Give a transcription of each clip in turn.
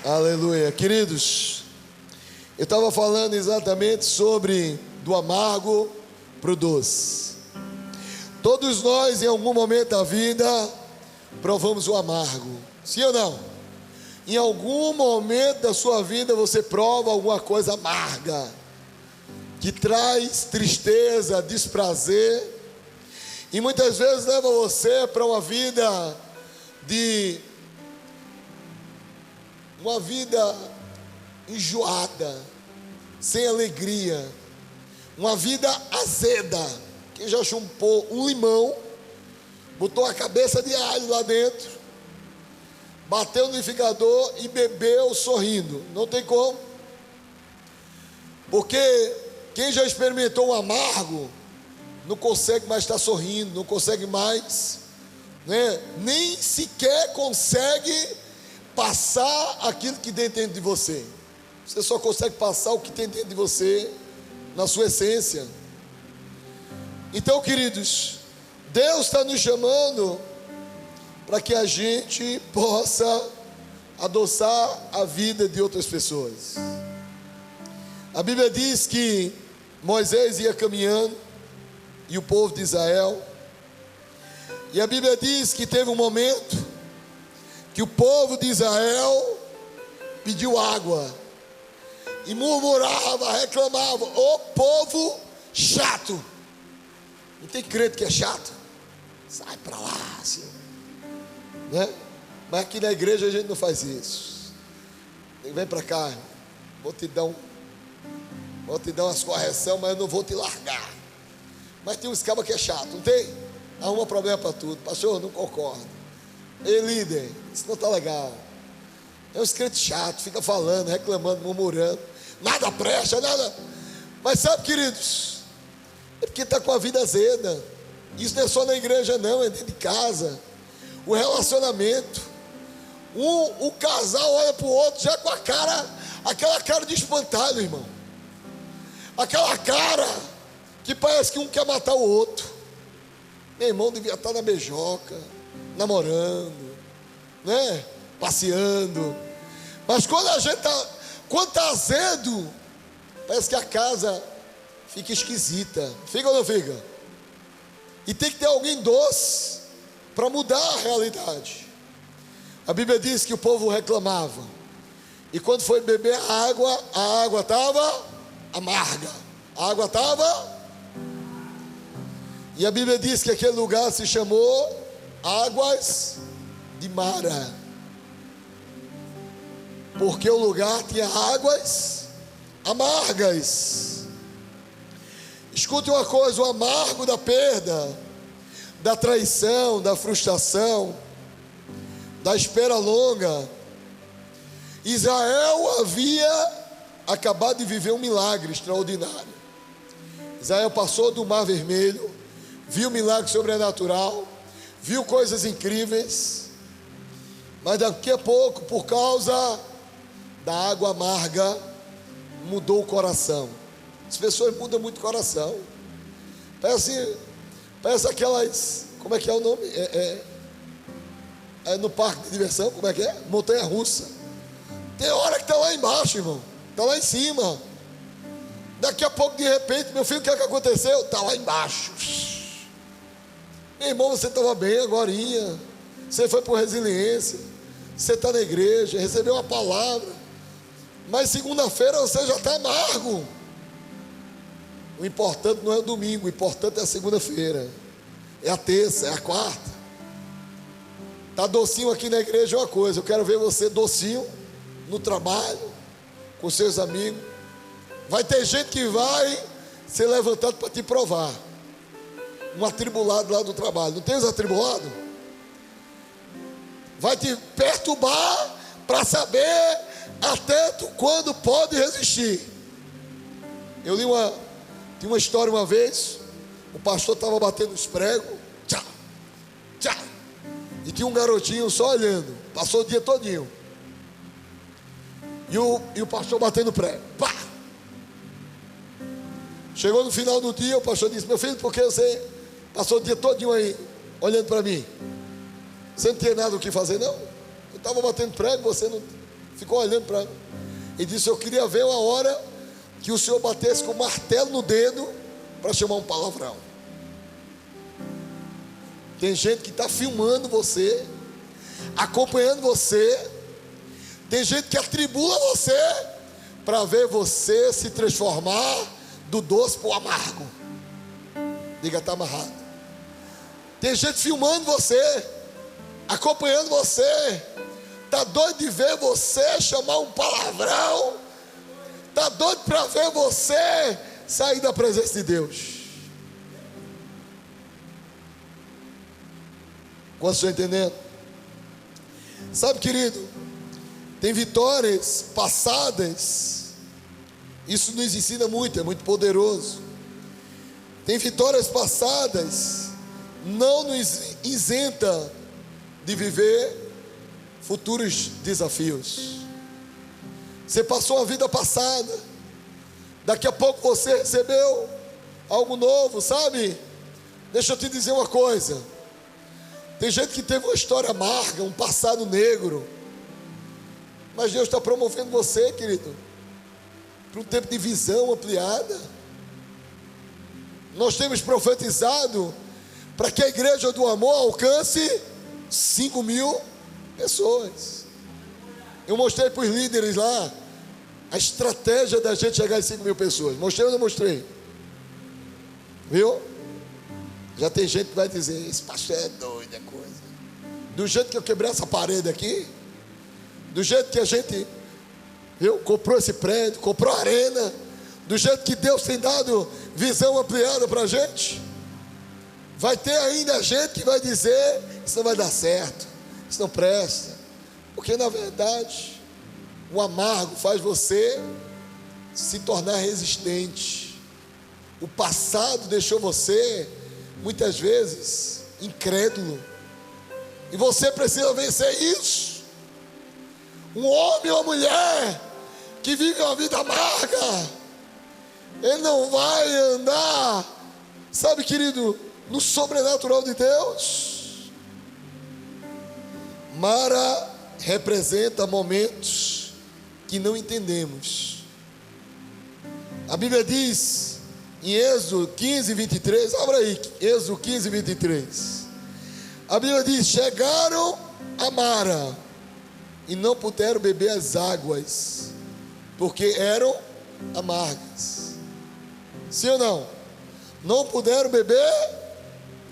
Aleluia. Queridos, eu estava falando exatamente sobre do amargo para o doce. Todos nós, em algum momento da vida, provamos o amargo. Sim ou não? Em algum momento da sua vida você prova alguma coisa amarga, que traz tristeza, desprazer, e muitas vezes leva você para uma vida enjoada, sem alegria, uma vida azeda. Quem já chupou um limão, botou a cabeça de alho lá dentro, bateu no liquidificador e bebeu sorrindo? Não tem como, porque quem já experimentou um amargo não consegue mais estar sorrindo, não consegue mais, nem sequer consegue passar aquilo que tem dentro de você. Você só consegue passar o que tem dentro de você, na sua essência. Então, queridos, Deus está nos chamando para que a gente possa adoçar a vida de outras pessoas. A Bíblia diz que Moisés ia caminhando, e o povo de Israel, e a Bíblia diz que teve um momento que o povo de Israel pediu água, e murmurava, reclamava: ô povo chato. Não tem crente que é chato? Sai para lá, Senhor, Mas aqui na igreja a gente não faz isso. Vem para cá, vou te dar umas correções, mas eu não vou te largar. Mas tem uns cabas que é chato, não tem? Arruma problema para tudo. Pastor, não concordo. Ei, líder, isso não está legal. É uns crentes chatos, fica falando, reclamando, murmurando, nada presta, nada. Mas sabe, queridos, é porque está com a vida azeda. Isso não é só na igreja não, é dentro de casa. O relacionamento, o casal olha para o outro já com aquela cara de espantalho, irmão. Aquela cara que parece que um quer matar o outro. Meu irmão devia estar na beijoca, namorando, passeando. Mas quando a gente está azedo, parece que a casa fica esquisita. Fica ou não fica? E tem que ter alguém doce para mudar a realidade. A Bíblia diz que o povo reclamava, e quando foi beber a água estava amarga, a água estava. E a Bíblia diz que aquele lugar se chamou Águas de Mara, porque o lugar tinha águas amargas. Escute uma coisa: o amargo da perda, da traição, da frustração, da espera longa. Israel havia acabado de viver um milagre extraordinário. Israel passou do Mar Vermelho, viu milagre sobrenatural, viu coisas incríveis, mas daqui a pouco, por causa da água amarga, mudou o coração. As pessoas mudam muito o coração. Parece aquelas, como é que é o nome? É no parque de diversão, como é que é? Montanha russa. Tem hora que está lá embaixo, irmão, está lá em cima. Daqui a pouco, de repente, meu filho, o que é que aconteceu? Está lá embaixo. Meu irmão, você estava bem agorinha, você foi por resiliência, você está na igreja, recebeu uma palavra, mas segunda-feira você já está amargo. O importante não é o domingo, o importante é a segunda-feira, é a terça, é a quarta. Está docinho aqui na igreja é uma coisa, eu quero ver você docinho no trabalho, com seus amigos. Vai ter gente que vai ser levantado para te provar. Um atribulado lá do trabalho, não tem os atribulados? Vai te perturbar para saber até quando pode resistir. Eu tinha uma história uma vez. O pastor estava batendo os pregos, tchá, tchá, e tinha um garotinho só olhando. Passou o dia todinho. E o pastor batendo prego, pá. Chegou no final do dia, o pastor disse: meu filho, por que você passou o dia todinho aí olhando para mim? Você não tinha nada o que fazer, não? Eu estava batendo prego, você não ficou olhando para mim e disse: eu queria ver a hora que o senhor batesse com o martelo no dedo para chamar um palavrão. Tem gente que está filmando você, acompanhando você. Tem gente que atribula você para ver você se transformar do doce para o amargo. Diga, está amarrado. Tem gente filmando você, acompanhando você. Está doido de ver você chamar um palavrão. Está doido para ver você sair da presença de Deus. Quantos estão entendendo? Sabe, querido, tem vitórias passadas. Isso nos ensina muito, é muito poderoso. Tem vitórias passadas, não nos isenta de viver futuros desafios. Você passou uma vida passada, daqui a pouco você recebeu algo novo, sabe? Deixa eu te dizer uma coisa. Tem gente que teve uma história amarga, um passado negro, mas Deus está promovendo você, querido, para um tempo de visão ampliada. Nós temos profetizado para que a igreja do amor alcance 5.000 pessoas. Eu mostrei para os líderes lá a estratégia da gente chegar em 5.000 pessoas. Mostrei ou não mostrei? Viu? Já tem gente que vai dizer: esse pastor é doido, é coisa. Do jeito que eu quebrei essa parede aqui, do jeito que a gente, viu, comprou esse prédio, comprou a arena, do jeito que Deus tem dado visão ampliada para a gente, vai ter ainda gente que vai dizer: isso não vai dar certo, isso não presta. Porque na verdade o amargo faz você se tornar resistente. O passado deixou você muitas vezes incrédulo, e você precisa vencer isso. Um homem ou uma mulher que vive uma vida amarga, ele não vai andar, sabe, querido, no sobrenatural de Deus. Mara representa momentos que não entendemos. A Bíblia diz em Êxodo 15, 23, abra aí, Êxodo 15, 23. A Bíblia diz: chegaram a Mara e não puderam beber as águas, porque eram amargas. Sim ou não? Não puderam beber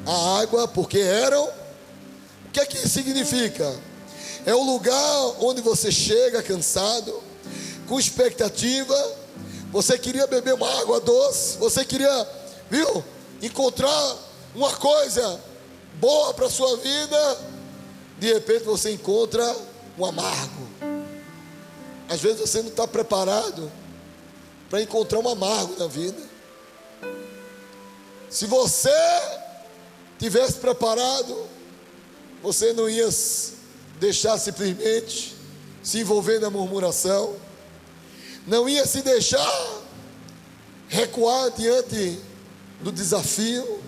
a água porque eram. O que é que isso significa? É o lugar onde você chega cansado, com expectativa. Você queria beber uma água doce, você queria, viu, encontrar uma coisa boa para a sua vida. De repente você encontra um amargo. Às vezes você não está preparado para encontrar um amargo na vida. Se você tivesse preparado, você não ia deixar simplesmente se envolver na murmuração, não ia se deixar recuar diante do desafio.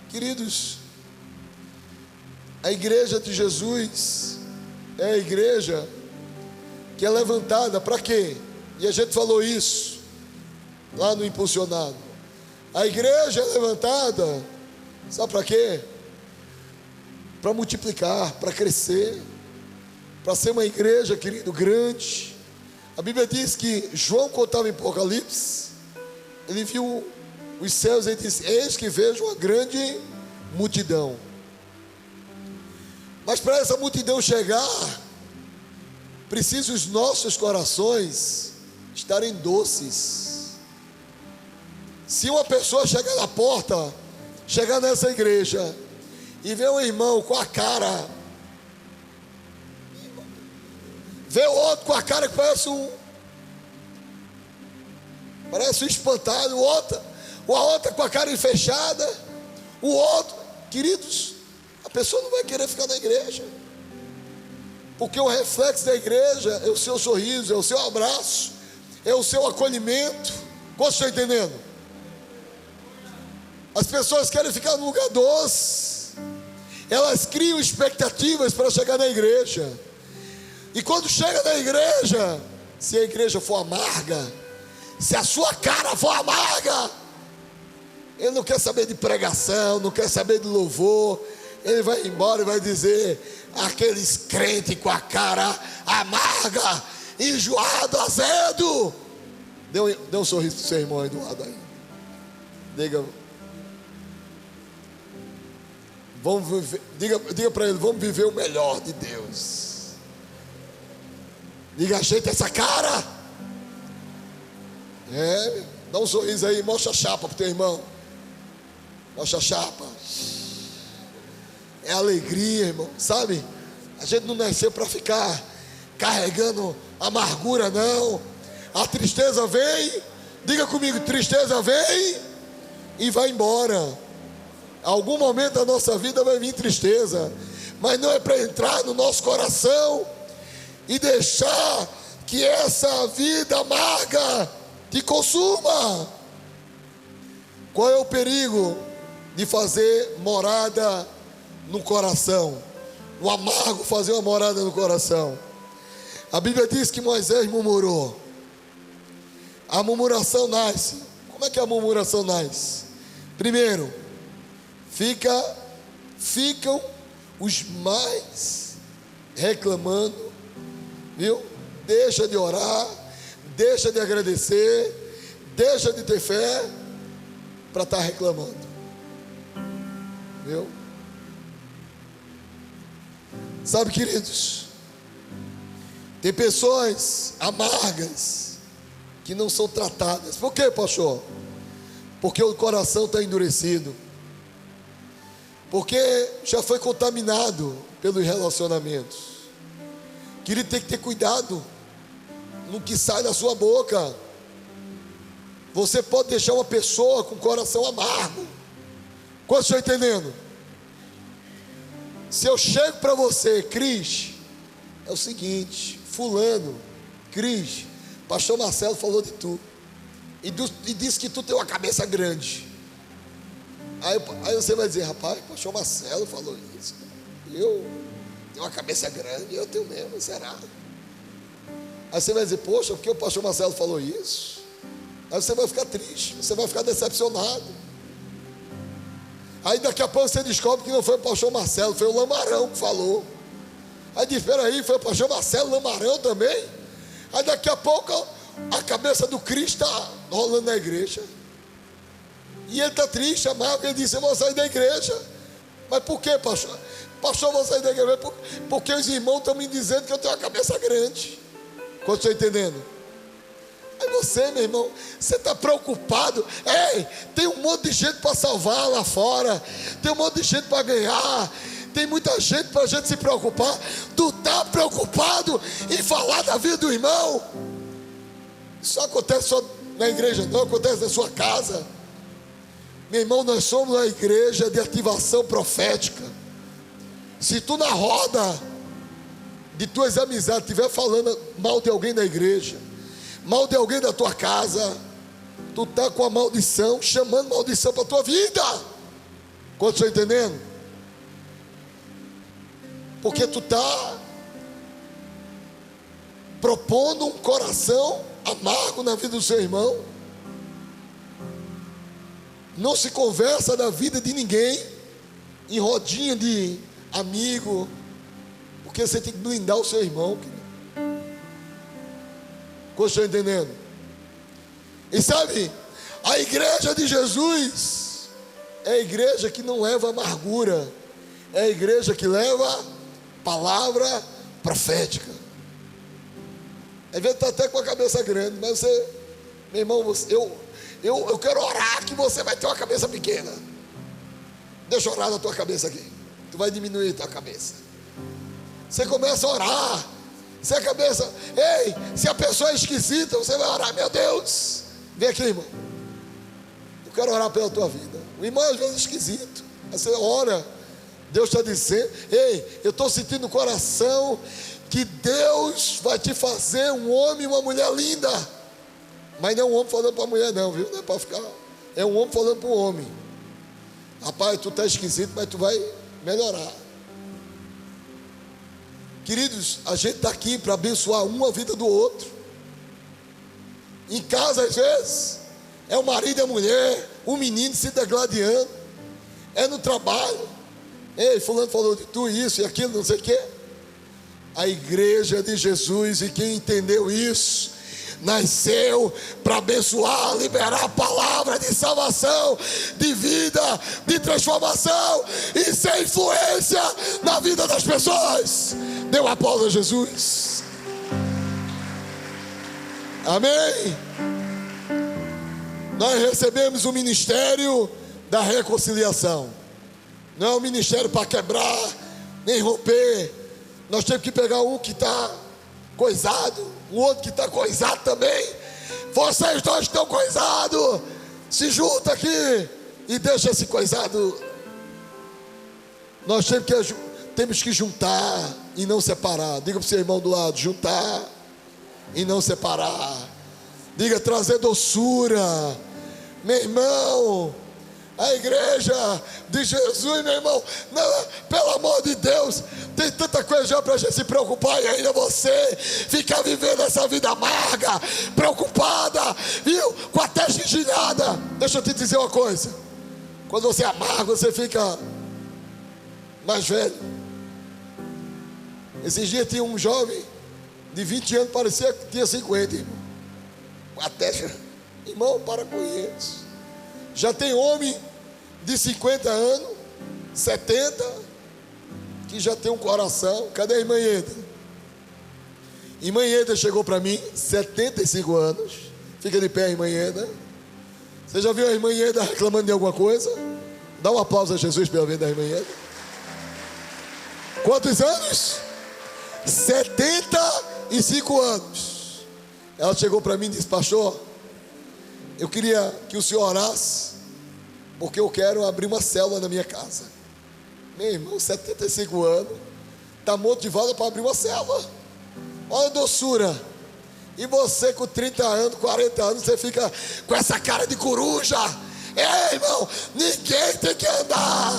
Queridos, a igreja de Jesus é a igreja que é levantada para quê? E a gente falou isso lá no Impulsionado. A igreja é levantada, sabe para quê? Para multiplicar, para crescer, para ser uma igreja, querido, grande. A Bíblia diz que João, quando estava em Apocalipse, ele viu os céus e disse: eis que vejo uma grande multidão. Mas para essa multidão chegar, precisa os nossos corações estarem doces. Se uma pessoa chegar na porta, chegar nessa igreja e ver um irmão com a cara, ver o outro com a cara que parece um espantado, o outro com a cara fechada, o outro, queridos, a pessoa não vai querer ficar na igreja, porque o reflexo da igreja é o seu sorriso, é o seu abraço, é o seu acolhimento. Quantos estão entendendo? As pessoas querem ficar num lugar doce, elas criam expectativas para chegar na igreja. E quando chega na igreja, se a igreja for amarga, se a sua cara for amarga, ele não quer saber de pregação, não quer saber de louvor. Ele vai embora e vai dizer: aqueles crentes com a cara amarga, enjoado, azedo. Dê um sorriso para o seu irmão aí do lado aí. Diga para ele: vamos viver o melhor de Deus. Diga: ajeita essa cara. Dá um sorriso aí, mostra a chapa para o teu irmão. Mostra a chapa. É alegria, irmão, sabe? A gente não nasceu para ficar carregando amargura, não. A tristeza vem, diga comigo: tristeza vem e vai embora. Algum momento da nossa vida vai vir tristeza, mas não é para entrar no nosso coração e deixar que essa vida amarga te consuma. Qual é o perigo de fazer morada no coração? O amargo fazer uma morada no coração. A Bíblia diz que Moisés murmurou. A murmuração nasce. Como é que a murmuração nasce? Primeiro, ficam os mais reclamando, viu? Deixa de orar, deixa de agradecer, deixa de ter fé para estar reclamando, viu? Sabe, queridos, tem pessoas amargas que não são tratadas. Por quê, pastor? Porque o coração está endurecido, porque já foi contaminado pelos relacionamentos. Querido, tem que ter cuidado no que sai da sua boca. Você pode deixar uma pessoa com o coração amargo. Quantos estão entendendo? Se eu chego para você: Cris, é o seguinte, fulano, Cris, pastor Marcelo falou de tu e disse que tu tem uma cabeça grande. Aí você vai dizer: rapaz, pastor Marcelo falou isso, eu tenho uma cabeça grande, eu tenho mesmo, será? Aí você vai dizer: poxa, porque o pastor Marcelo falou isso? Aí você vai ficar triste, você vai ficar decepcionado. Aí daqui a pouco você descobre que não foi o pastor Marcelo, foi o Lamarão que falou. Aí diz: espera aí, foi o pastor Marcelo Lamarão também? Aí daqui a pouco a cabeça do Cristo está rolando na igreja. E ele está triste, amargo, ele disse: eu vou sair da igreja. Mas por quê, pastor? Pastor, eu vou sair da igreja porque os irmãos estão me dizendo que eu tenho uma cabeça grande. Quanto estou entendendo? Aí você, meu irmão, você está preocupado. Ei, tem um monte de gente para salvar lá fora, tem um monte de gente para ganhar, tem muita gente para a gente se preocupar. Tu está preocupado em falar da vida do irmão? Isso acontece só na igreja, não, acontece na sua casa. Meu irmão, nós somos uma igreja de ativação profética. Se tu na roda de tuas amizades estiver falando mal de alguém da igreja, mal de alguém da tua casa, tu está com a maldição, chamando maldição para a tua vida. Quantos estão entendendo? Porque tu está propondo um coração amargo na vida do seu irmão. Não se conversa da vida de ninguém em rodinha de amigo, porque você tem que blindar o seu irmão. Quantos estão entendendo? E sabe, a igreja de Jesus é a igreja que não leva amargura, é a igreja que leva palavra profética. Às vezes está até com a cabeça grande, mas você, meu irmão, eu quero orar que você vai ter uma cabeça pequena. Deixa eu orar na tua cabeça aqui. Tu vai diminuir a tua cabeça. Você começa a orar. Se a cabeça, ei, se a pessoa é esquisita, você vai orar: meu Deus, vem aqui, irmão, eu quero orar pela tua vida. O irmão às vezes é esquisito. Aí você ora, Deus está dizendo: ei, eu estou sentindo no coração que Deus vai te fazer um homem e uma mulher linda. Mas não é um homem falando para a mulher, não, viu? Não é para ficar. É um homem falando para o homem: rapaz, tu está esquisito, mas tu vai melhorar. Queridos, a gente está aqui para abençoar a vida do outro. Em casa, às vezes, é o marido e a mulher, o menino se degladiando, é no trabalho. Ei, fulano falou de tu, isso e aquilo, não sei o quê. A igreja de Jesus, e quem entendeu isso, nasceu para abençoar, liberar a palavra de salvação, de vida, de transformação e ser influência na vida das pessoas. Dê um aplauso a Jesus. Amém. Nós recebemos o ministério da reconciliação. Não é um ministério para quebrar, nem romper. Nós temos que pegar um que está coisado, o outro que está coisado também. Vocês dois estão coisados, se junta aqui e deixa esse coisado. Nós temos que juntar e não separar. Diga para o seu irmão do lado: juntar e não separar. Diga: trazer doçura. Meu irmão, a igreja de Jesus, meu irmão, não, pelo amor de Deus, tem tanta coisa já para a gente se preocupar, e ainda você ficar vivendo essa vida amarga, preocupada, viu, com a testa engilhada. Deixa eu te dizer uma coisa: quando você é amargo, você fica mais velho. Esses dias tinha um jovem de 20 anos, parecia que tinha 50, irmão, com a testa. Irmão, para com isso. Já tem homem de 50 anos, 70, que já tem um coração. Cadê a irmã Ieda? Irmã Ieda chegou para mim, 75 anos. Fica de pé, irmã Ieda. Você já viu a irmã Ieda reclamando de alguma coisa? Dá um aplauso a Jesus pela vida da irmã Ieda. Quantos anos? 75 anos. Ela chegou para mim e disse: pastor, eu queria que o senhor orasse, porque eu quero abrir uma célula na minha casa. Meu irmão, 75 anos, está motivado para abrir uma célula. Olha a doçura. E você com 30 anos, 40 anos, você fica com essa cara de coruja. Ei, irmão, ninguém tem que andar,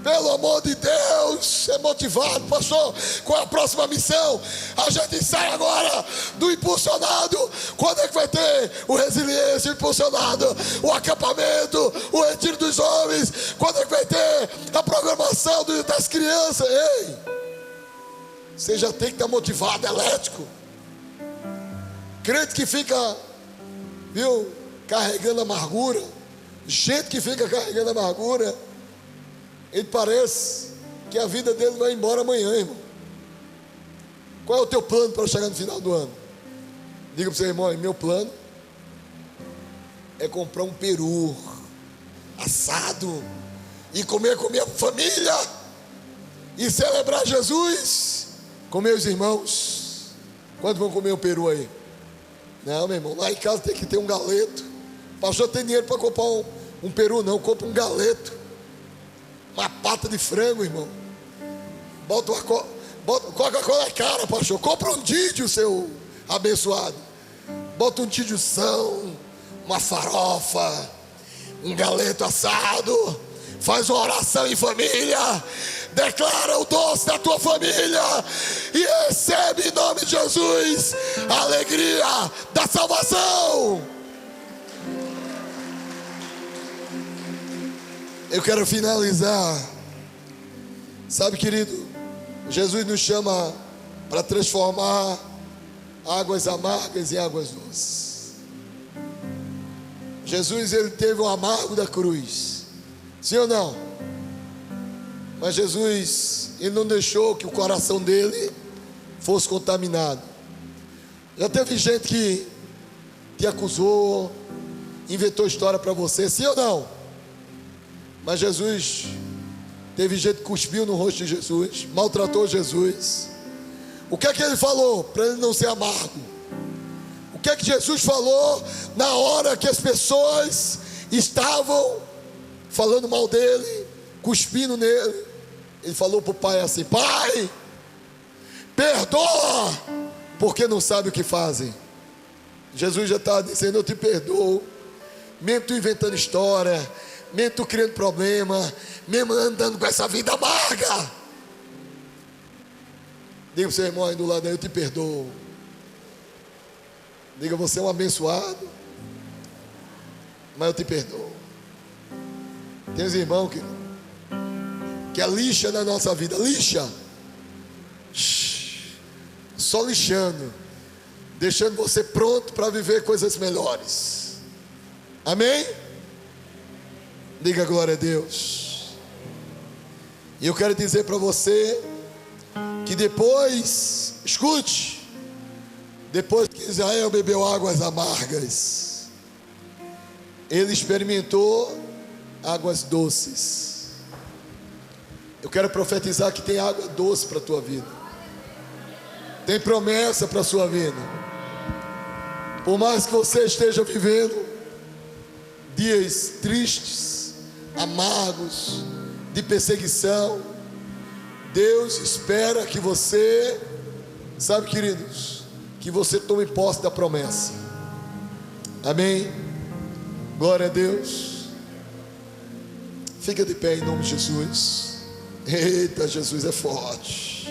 pelo amor de Deus, é motivado. Pastor, qual é a próxima missão? A gente sai agora do impulsionado. Quando é que vai ter o resiliência impulsionado? O acampamento, o retiro dos homens? Quando é que vai ter a programação das crianças? Ei, você já tem que estar motivado, elétrico. Crente que fica, viu, carregando amargura, gente que fica carregando amargura, ele parece que a vida dele vai embora amanhã, irmão. Qual é o teu plano para chegar no final do ano? Diga para o seu irmão: meu plano é comprar um peru assado e comer com minha família e celebrar Jesus com meus irmãos. Quantos vão comer um peru aí? Não, meu irmão, lá em casa tem que ter um galeto. Pastor, tem dinheiro para comprar um peru? Não, compra um galeto. Uma pata de frango, irmão. Bota Coca-Cola é cara, pastor. Compra um dídio, seu abençoado. Bota um dídiozão, uma farofa, um galeto assado. Faz uma oração em família. Declara o doce da tua família e recebe em nome de Jesus a alegria da salvação. Eu quero finalizar. Sabe, querido, Jesus nos chama para transformar águas amargas em águas doces. Jesus, ele teve o amargo da cruz, sim ou não? Mas Jesus, ele não deixou que o coração dele fosse contaminado. Já teve gente que te acusou, inventou história para você, sim ou não? Mas Jesus, teve gente que cuspiu no rosto de Jesus, maltratou Jesus. O que é que ele falou para ele não ser amargo? O que é que Jesus falou na hora que as pessoas estavam falando mal dele, cuspindo nele? Ele falou para o pai assim: pai, perdoa, porque não sabe o que fazem. Jesus já estava dizendo: eu te perdoo, mesmo tu inventando história, mesmo tu criando problema, mesmo andando com essa vida amarga. Diga para o seu irmão aí do lado aí: eu te perdoo. Diga: você é um abençoado, mas eu te perdoo. Tem os irmãos que é lixa na nossa vida, lixa, só lixando, deixando você pronto para viver coisas melhores. Amém? Diga glória a Deus. E eu quero dizer para você que depois, escute, depois que Israel bebeu águas amargas, ele experimentou águas doces. Eu quero profetizar que tem água doce para a tua vida, tem promessa para a sua vida. Por mais que você esteja vivendo dias tristes, amargos, de perseguição, Deus espera que você, sabe, queridos, que você tome posse da promessa. Amém? Glória a Deus. Fica de pé em nome de Jesus. Eita, Jesus é forte.